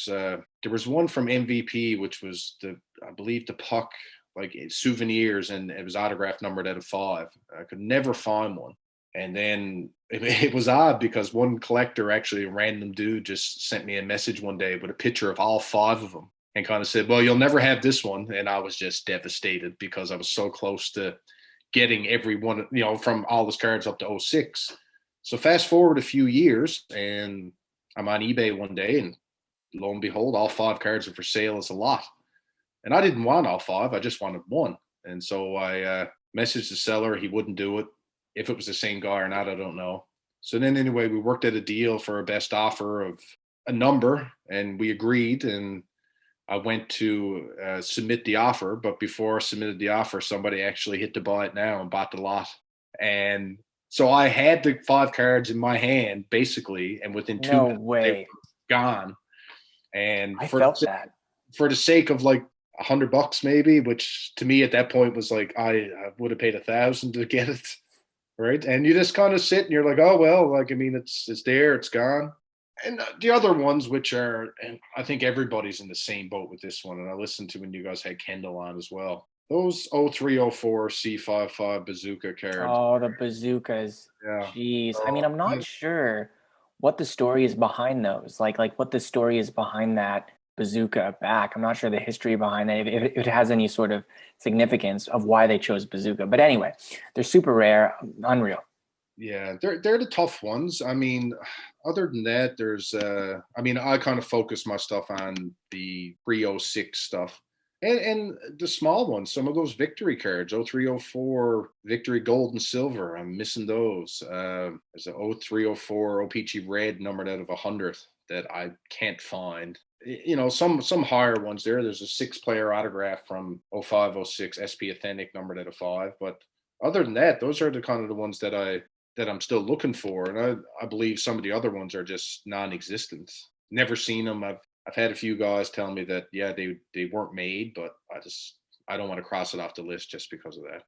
was one from MVP, which was I believe the puck, like souvenirs, and it was autograph numbered at a 5. I could never find one. And then it was odd because one collector, actually a random dude, just sent me a message one day with a picture of all 5 of them and kind of said, well, you'll never have this one. And I was just devastated because I was so close to getting every one, from all his cards up to 06. So fast forward a few years, and I'm on eBay one day, and lo and behold, all 5 cards are for sale as a lot. And I didn't want all 5. I just wanted one. And so I messaged the seller. He wouldn't do it. If it was the same guy or not, I don't know. So then anyway, we worked out a deal for a best offer of a number, and we agreed. And I went to submit the offer. But before I submitted the offer, somebody actually hit to buy it now and bought the lot. And so I had the 5 cards in my hand, basically, and within 2 minutes, they were gone. And I felt that. For the sake of like $100 maybe, which to me at that point was like, I would have paid $1,000 to get it. Right. And you just kind of sit and you're like, oh, well, like, it's there, it's gone. And the other ones, which are, and I think everybody's in the same boat with this one. And I listened to when you guys had Kendall on as well. Those 03-04 C55 bazooka cards. Oh, the bazookas. Yeah. Jeez. I'm not sure what the story is behind those, like what the story is behind that bazooka back. I'm not sure the history behind that, if it has any sort of significance of why they chose bazooka. But anyway, they're super rare, unreal. Yeah, they're the tough ones. I mean, other than that, there's I mean, I kind of focus my stuff on the 306 stuff. And the small ones, some of those victory cards, 0304 victory gold and silver. I'm missing those. There's a 0304 OPG red numbered out of 100 that I can't find. You know, some higher ones there. There's a 6-player autograph from 0506 SP Authentic numbered out of 5. But other than that, those are the kind of the ones that I'm still looking for. And I believe some of the other ones are just non-existent. Never seen them. I've had a few guys tell me that, yeah, they weren't made, but I don't want to cross it off the list just because of that.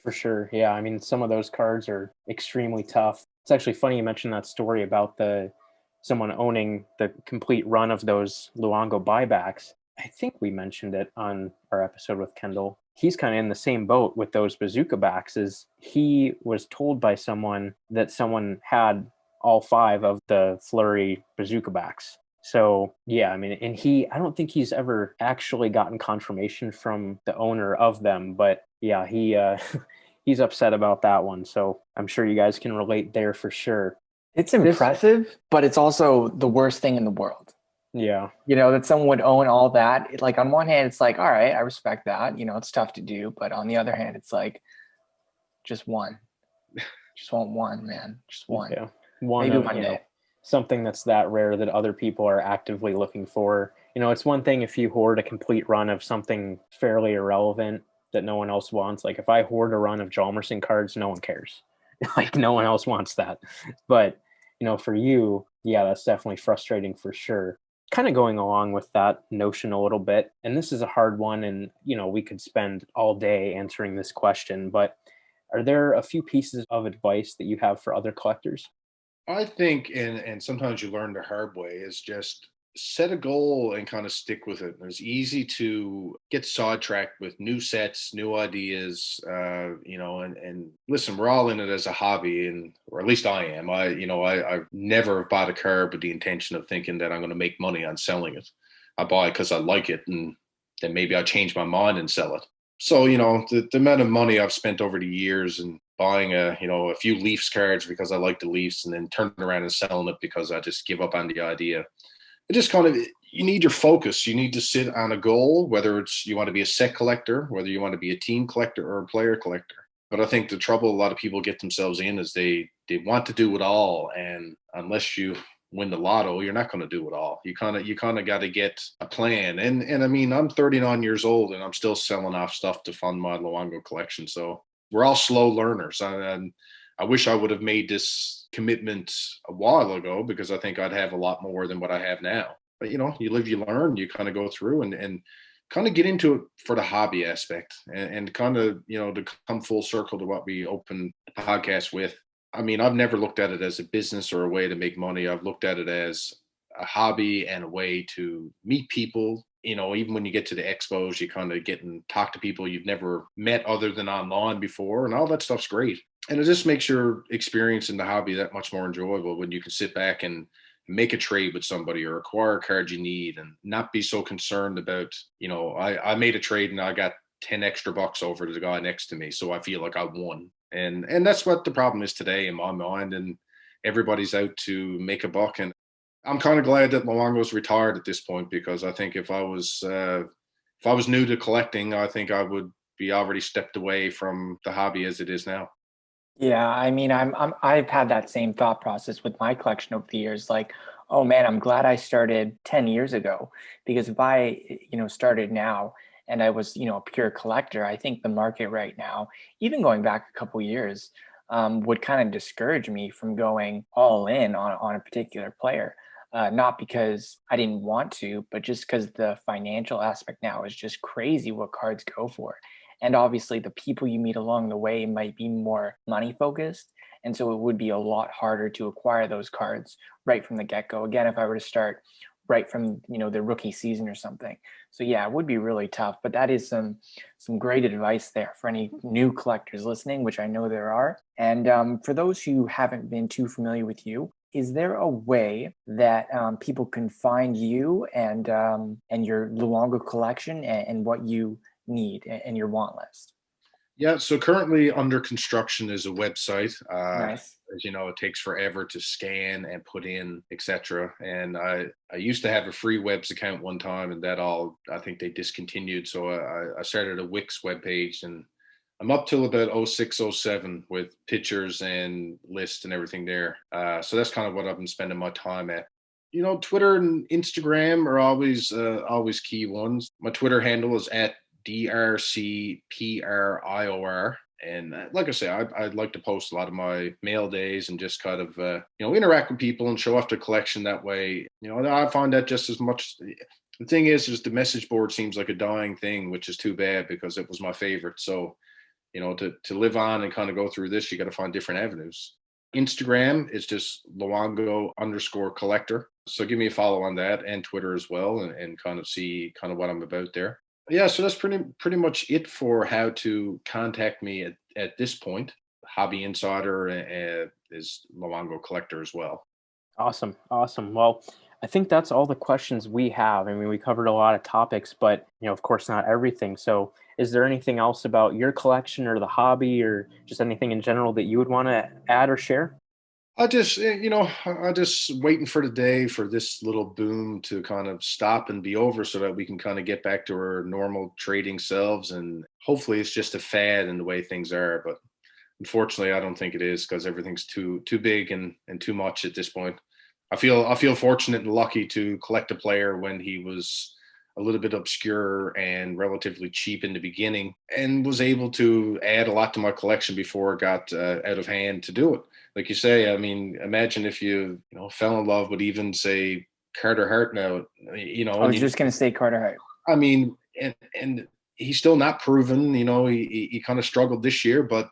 For sure. Yeah. I mean, some of those cards are extremely tough. It's actually funny you mentioned that story about someone owning the complete run of those Luongo buybacks. I think we mentioned it on our episode with Kendall. He's kind of in the same boat with those bazooka backs. Is he was told by someone that someone had all 5 of the Flurry bazooka backs. So yeah, I mean, and I don't think he's ever actually gotten confirmation from the owner of them, but yeah, he's upset about that one. So I'm sure you guys can relate there for sure. It's impressive, but it's also the worst thing in the world. Yeah. You know, that someone would own all that. Like, on one hand, it's like, all right, I respect that. You know, it's tough to do. But on the other hand, it's like, just one. Just want one, man. Just one. Yeah. One Maybe of, one day. something that's that rare that other people are actively looking for. You know, it's one thing if you hoard a complete run of something fairly irrelevant that no one else wants. Like if I hoard a run of Jalmerson cards, no one cares. Like no one else wants that. But, for you, yeah, that's definitely frustrating for sure. Kind of going along with that notion a little bit, and this is a hard one, and we could spend all day answering this question, but are there a few pieces of advice that you have for other collectors? I think, and sometimes you learn the hard way, is just set a goal and kind of stick with it. It's easy to get sidetracked with new sets, new ideas, and listen, we're all in it as a hobby, or at least I am. I've never bought a card with the intention of thinking that I'm going to make money on selling it. I buy it because I like it, and then maybe I change my mind and sell it. So, the amount of money I've spent over the years and buying a few Leafs cards because I like the Leafs and then turning around and selling it because I just give up on the idea. It just kind of, you need your focus. You need to sit on a goal, whether it's you want to be a set collector, whether you want to be a team collector or a player collector. But I think the trouble a lot of people get themselves in is they want to do it all. And unless you win the lotto, you're not going to do it all. You kind of got to get a plan. And I mean, I'm 39 years old and I'm still selling off stuff to fund my Luongo collection. So we're all slow learners. And I wish I would have made this commitment a while ago because I think I'd have a lot more than what I have now. But you live, you learn, you kind of go through and kind of get into it for the hobby aspect and kind of, to come full circle to what we opened the podcast with. I mean, I've never looked at it as a business or a way to make money. I've looked at it as a hobby and a way to meet people. Even when you get to the expos, you kind of get and talk to people you've never met other than online before, and all that stuff's great. And it just makes your experience in the hobby that much more enjoyable when you can sit back and make a trade with somebody or acquire a card you need and not be so concerned about, I made a trade and I got 10 extra bucks over to the guy next to me, so I feel like I won. And that's what the problem is today in my mind. And everybody's out to make a buck. And I'm kind of glad that Luongo's retired at this point because I think if I was new to collecting, I think I would be already stepped away from the hobby as it is now. Yeah, I mean, I've had that same thought process with my collection over the years. Like, oh man, I'm glad I started 10 years ago because if I, started now and I was, a pure collector, I think the market right now, even going back a couple years, would kind of discourage me from going all in on a particular player. Not because I didn't want to, but just because the financial aspect now is just crazy what cards go for. And obviously, the people you meet along the way might be more money focused. And so it would be a lot harder to acquire those cards right from the get-go. Again, if I were to start right from, the rookie season or something. So yeah, it would be really tough. But that is some great advice there for any new collectors listening, which I know there are. And for those who haven't been too familiar with you, is there a way that people can find you and your Luongo collection and what you need and your want list? Yeah, so currently under construction is a website. Nice. As you know, it takes forever to scan and put in, etc. And I used to have a free webs account one time, and that all I think they discontinued. So I started a Wix webpage, and I'm up till about 0607 with pictures and lists and everything there. So that's kind of what I've been spending my time at. You know, Twitter and Instagram are always key ones. My Twitter handle is at DRCPRIOR. And like I say, I'd like to post a lot of my mail days and just kind of, interact with people and show off the collection that way. You know, I find that just as much. The thing is the message board seems like a dying thing, which is too bad because it was my favorite. So, to live on and kind of go through this, you got to find different avenues. Instagram is just Luongo_collector. So give me a follow on that, and Twitter as well, and kind of see kind of what I'm about there. Yeah, so that's pretty much it for how to contact me at this point. Hobby Insider is Luongo Collector as well. Awesome. Awesome. Well, I think that's all the questions we have. I mean, we covered a lot of topics, but of course not everything. So is there anything else about your collection or the hobby or just anything in general that you would want to add or share? I just waiting for the day for this little boom to kind of stop and be over so that we can kind of get back to our normal trading selves. And hopefully it's just a fad in the way things are. But unfortunately, I don't think it is because everything's too big and too much at this point. I feel fortunate and lucky to collect a player when he was a little bit obscure and relatively cheap in the beginning, and was able to add a lot to my collection before it got out of hand to do it. Like you say, I mean, imagine if you fell in love with even say Carter Hart now. I was just going to say Carter Hart. I mean, and he's still not proven. He kind of struggled this year, but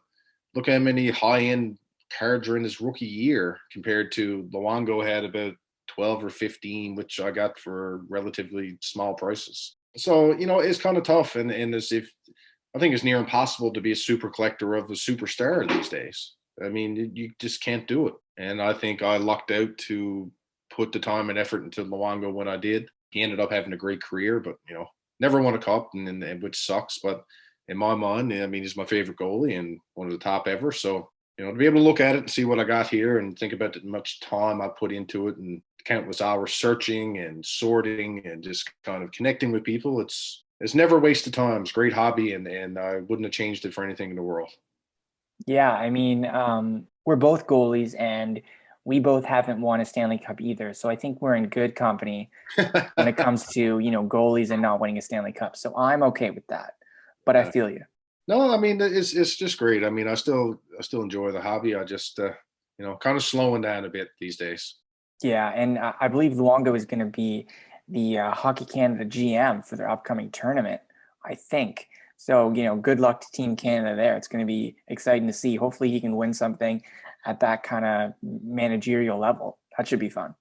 look how many high end cards are in his rookie year compared to Luongo had about 12 or 15, which I got for relatively small prices. So, it's kind of tough. And as if I think it's near impossible to be a super collector of a superstar these days. I mean, you just can't do it. And I think I lucked out to put the time and effort into Luongo when I did. He ended up having a great career, but, never won a cup, and which sucks. But in my mind, I mean, he's my favorite goalie and one of the top ever. So, to be able to look at it and see what I got here and think about the much time I put into it and countless hours searching and sorting and just kind of connecting with people, it's never wasted time. It's a great hobby, and I wouldn't have changed it for anything in the world. Yeah, I mean, we're both goalies and we both haven't won a Stanley Cup either. So I think we're in good company when it comes to, goalies and not winning a Stanley Cup. So I'm okay with that. But I feel you. No, I mean, it's just great. I mean, I still enjoy the hobby. I just kind of slowing down a bit these days. Yeah, and I believe Luongo is going to be the Hockey Canada GM for their upcoming tournament, I think. So, good luck to Team Canada there. It's going to be exciting to see. Hopefully he can win something at that kind of managerial level. That should be fun.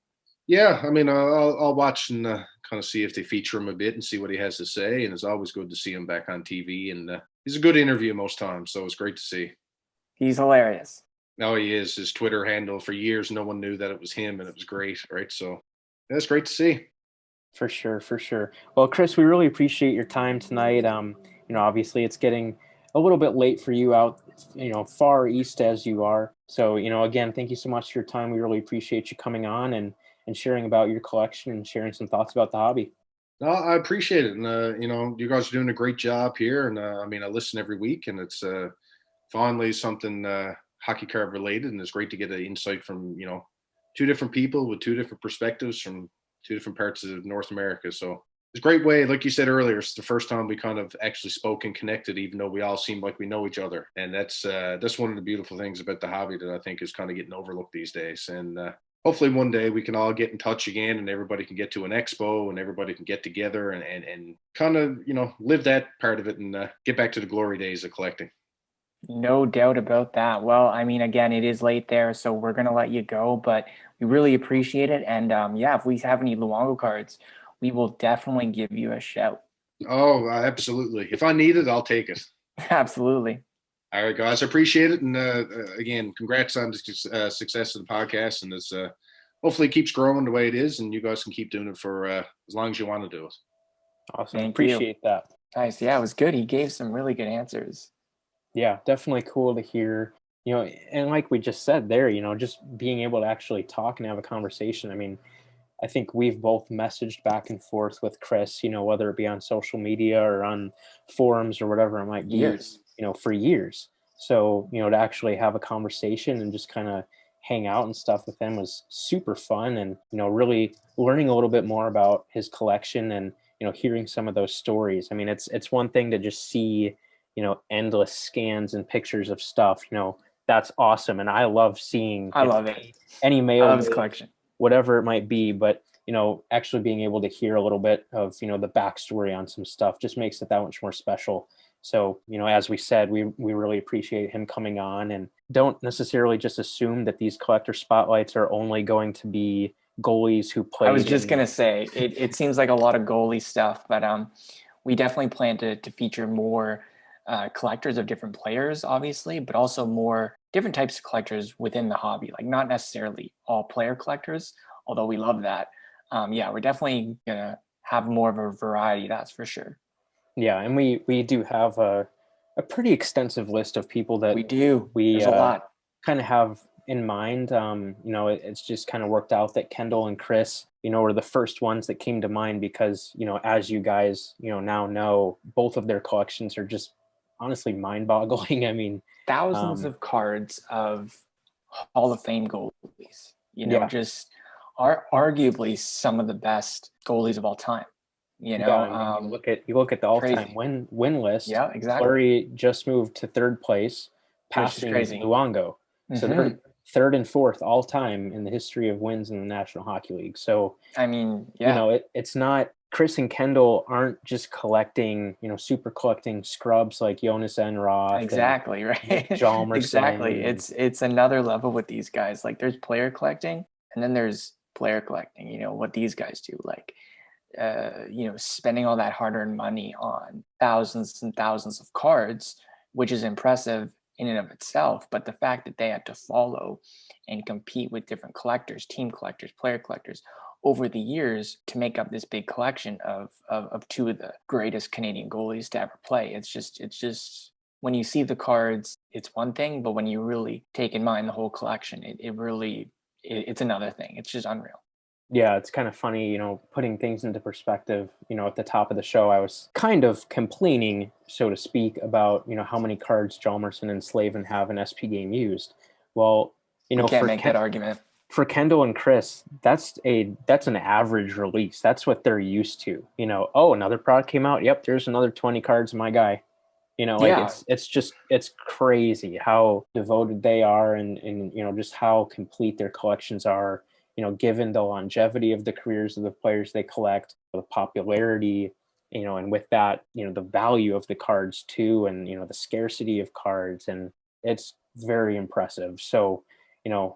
Yeah, I mean, I'll watch and kind of see if they feature him a bit and see what he has to say. And it's always good to see him back on TV. And he's a good interview most times, so it's great to see. He's hilarious. No, he is. His Twitter handle for years, no one knew that it was him, and it was great, right? So that's great to see. For sure, for sure. Well, Chris, we really appreciate your time tonight. Obviously it's getting a little bit late for you out, far east as you are. So, again, thank you so much for your time. We really appreciate you coming on and sharing about your collection and sharing some thoughts about the hobby. No, I appreciate it. And, you guys are doing a great job here. And I mean, I listen every week, and it's finally something hockey card related. And it's great to get an insight from, two different people with two different perspectives from two different parts of North America. So it's a great way. Like you said earlier, it's the first time we kind of actually spoke and connected, even though we all seem like we know each other. And that's one of the beautiful things about the hobby that I think is kind of getting overlooked these days. And hopefully one day we can all get in touch again, and everybody can get to an expo, and everybody can get together and kind of, live that part of it and get back to the glory days of collecting. No doubt about that. Well, I mean, again, it is late there, so we're going to let you go, but we really appreciate it. And if we have any Luongo cards, we will definitely give you a shout. Oh, absolutely. If I need it, I'll take it. Absolutely. All right, guys, I appreciate it. And again, congrats on the success of the podcast. And it's hopefully it keeps growing the way it is, and you guys can keep doing it for as long as you want to do it. Awesome. Thank Appreciate you. that. Nice. Yeah, it was good. He gave some really good answers. Yeah, definitely cool to hear, and like we just said there, just being able to actually talk and have a conversation. I mean, I think we've both messaged back and forth with Chris, whether it be on social media or on forums or whatever it might be, Years. for years. So, to actually have a conversation and just kind of hang out and stuff with him was super fun, and, really learning a little bit more about his collection and, hearing some of those stories. I mean, it's one thing to just see, endless scans and pictures of stuff, that's awesome. And I love seeing I love it. any I love mail, his collection. whatever it might be. But, actually being able to hear a little bit of, the backstory on some stuff just makes it that much more special. So, as we said, we really appreciate him coming on, and don't necessarily just assume that these collector spotlights are only going to be goalies who play. I was just gonna say it seems like a lot of goalie stuff, but we definitely plan to feature more collectors of different players, obviously, but also more different types of collectors within the hobby. Like not necessarily all player collectors, although we love that. Yeah, we're definitely gonna have more of a variety. That's for sure. Yeah, and we do have a pretty extensive list of people that We do. we There's a lot. kind of have in mind. It's just kind of worked out that Kendall and Chris, were the first ones that came to mind because, as you guys, now know, both of their collections are just honestly mind-boggling. I mean, Thousands of cards of Hall of Fame goalies. Yeah. Just are arguably some of the best goalies of all time. Yeah, I mean, you look at the all-time crazy. win list. Yeah, exactly. Fleury just moved to third place, Which is passing crazy. Luongo. So they're third and fourth all time in the history of wins in the National Hockey League. So I mean, yeah, it's not, Chris and Kendall aren't just collecting, super collecting scrubs like Jonas Enroth. exactly, right. Jalmerson. Exactly. It's another level with these guys. Like there's player collecting, and then there's player collecting. What these guys do, like spending all that hard-earned money on thousands and thousands of cards, which is impressive in and of itself. But the fact that they had to follow and compete with different collectors, team collectors, player collectors over the years to make up this big collection of two of the greatest Canadian goalies to ever play. It's just when you see the cards, it's one thing, but when you really take in mind the whole collection, it's another thing. It's just unreal. Yeah, it's kind of funny, putting things into perspective. At the top of the show, I was kind of complaining, so to speak, about, how many cards Jalmerson and Slavin have in SP game used. Well, we can't make that argument. For Kendall and Chris, that's an average release. That's what they're used to. Oh, another product came out. Yep, there's another 20 cards, my guy. It's crazy how devoted they are, and just how complete their collections are, given the longevity of the careers of the players they collect, the popularity, and with that, the value of the cards too, and, the scarcity of cards, and it's very impressive. So,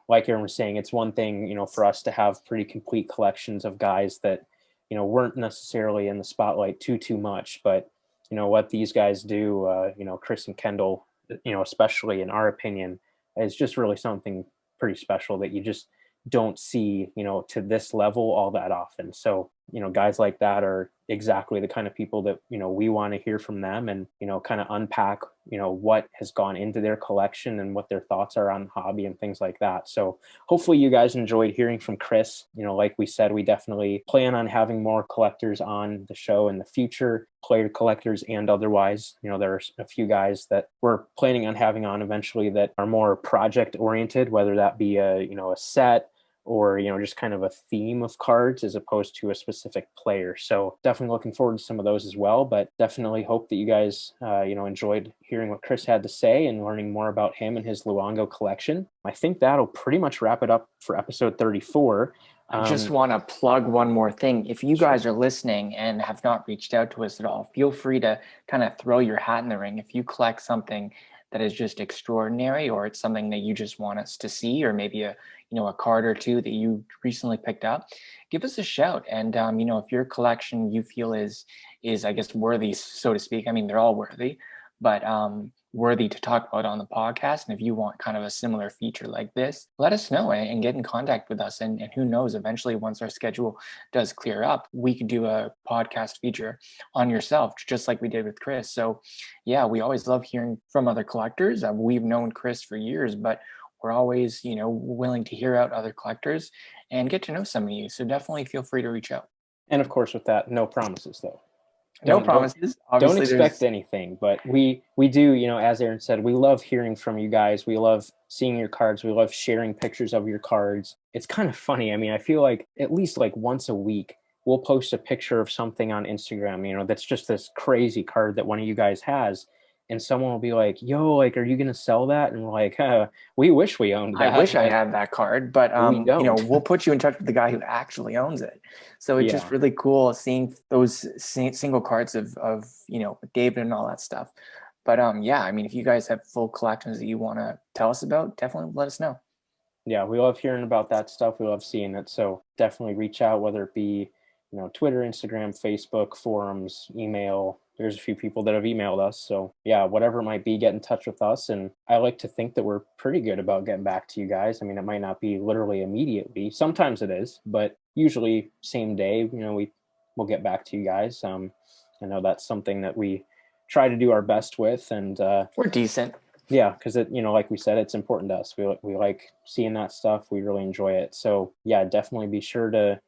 like Aaron was saying, it's one thing, for us to have pretty complete collections of guys that, weren't necessarily in the spotlight too much, but, what these guys do, Chris and Kendall, especially in our opinion, is just really something pretty special that you just don't see, to this level all that often. So, guys like that are exactly the kind of people that, we want to hear from them, and, kind of unpack, what has gone into their collection and what their thoughts are on the hobby and things like that. So hopefully you guys enjoyed hearing from Chris. Like we said, we definitely plan on having more collectors on the show in the future, player collectors and otherwise. There's a few guys that we're planning on having on eventually that are more project oriented, whether that be a set, or just kind of a theme of cards as opposed to a specific player. So definitely looking forward to some of those as well, but definitely hope that you guys enjoyed hearing what Chris had to say and learning more about him and his Luongo collection. I think that'll pretty much wrap it up for episode 34. I just want to plug one more thing. If you guys are listening and have not reached out to us at all, feel free to kind of throw your hat in the ring. If you collect something that is just extraordinary, or it's something that you just want us to see, or maybe a card or two that you recently picked up, give us a shout. And if your collection you feel is I guess worthy, so to speak. I mean, they're all worthy, but worthy to talk about on the podcast. And if you want kind of a similar feature like this, let us know and get in contact with us. And who knows, eventually, once our schedule does clear up, we could do a podcast feature on yourself, just like we did with Chris. So yeah, we always love hearing from other collectors. We've known Chris for years, but we're always, willing to hear out other collectors and get to know some of you. So definitely feel free to reach out. And of course, with that, no promises though. No promises. Obviously, don't expect anything, but we do, as Aaron said, we love hearing from you guys. We love seeing your cards. We love sharing pictures of your cards. It's kind of funny. I mean, I feel like at least like once a week, we'll post a picture of something on Instagram, that's just this crazy card that one of you guys has. And someone will be like, yo, like, are you going to sell that? And we're like, we wish we owned that. I wish I had that card, but, we'll put you in touch with the guy who actually owns it. So it's just really cool seeing those single cards of David and all that stuff. But if you guys have full collections that you want to tell us about, definitely let us know. Yeah, we love hearing about that stuff. We love seeing it. So definitely reach out, whether it be, Twitter, Instagram, Facebook, forums, email. There's a few people that have emailed us. So yeah, whatever it might be, get in touch with us. And I like to think that we're pretty good about getting back to you guys. I mean, it might not be literally immediately. Sometimes it is, but usually same day, we'll get back to you guys. I know that's something that we try to do our best with. And we're decent. Yeah, because like we said, it's important to us. We like seeing that stuff. We really enjoy it. So yeah, definitely be sure to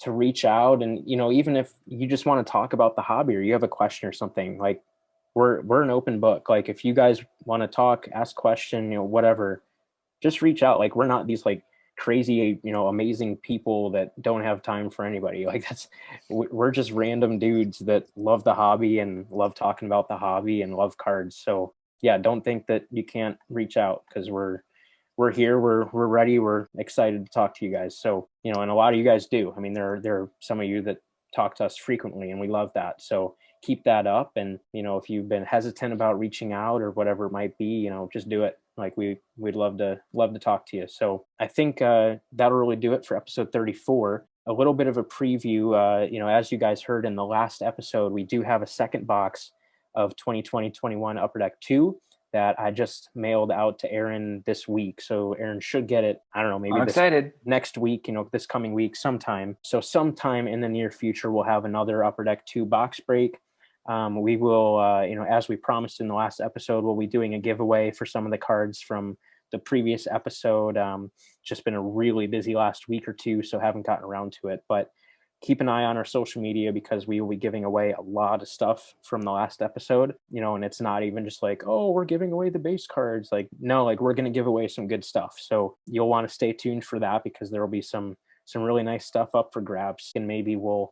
reach out. And even if you just want to talk about the hobby or you have a question or something, like we're an open book. Like if you guys want to talk, ask question, whatever, just reach out. Like we're not these like crazy, amazing people that don't have time for anybody. Like we're just random dudes that love the hobby and love talking about the hobby and love cards. So yeah, don't think that you can't reach out, because we're here, we're ready, we're excited to talk to you guys. So, and a lot of you guys do. I mean, there are some of you that talk to us frequently, and we love that. So keep that up. And, if you've been hesitant about reaching out or whatever it might be, just do it. Like we'd love to talk to you. So I think that'll really do it for episode 34. A little bit of a preview, as you guys heard in the last episode, we do have a second box of 2020-21 Upper Deck 2 that I just mailed out to Aaron this week. So Aaron should get it, I don't know, maybe next week, this coming week sometime. So sometime in the near future, we'll have another Upper Deck 2 box break. We will, as we promised in the last episode, we'll be doing a giveaway for some of the cards from the previous episode. Just been a really busy last week or two, so haven't gotten around to it. But keep an eye on our social media, because we will be giving away a lot of stuff from the last episode, and it's not even just like, oh, we're giving away the base cards. Like, no, like we're going to give away some good stuff. So you'll want to stay tuned for that, because there will be some really nice stuff up for grabs, and maybe we'll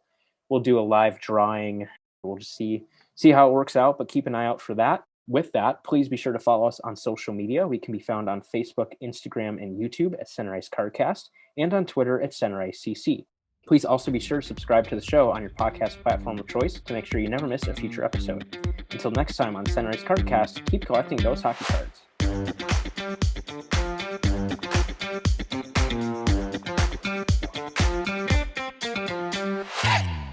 do a live drawing. We'll just see how it works out, but keep an eye out for that. With that, please be sure to follow us on social media. We can be found on Facebook, Instagram, and YouTube at Center Ice Cardcast, and on Twitter at Center Ice CC. Please also be sure to subscribe to the show on your podcast platform of choice to make sure you never miss a future episode. Until next time on Center Ice Cardcast, keep collecting those hockey cards.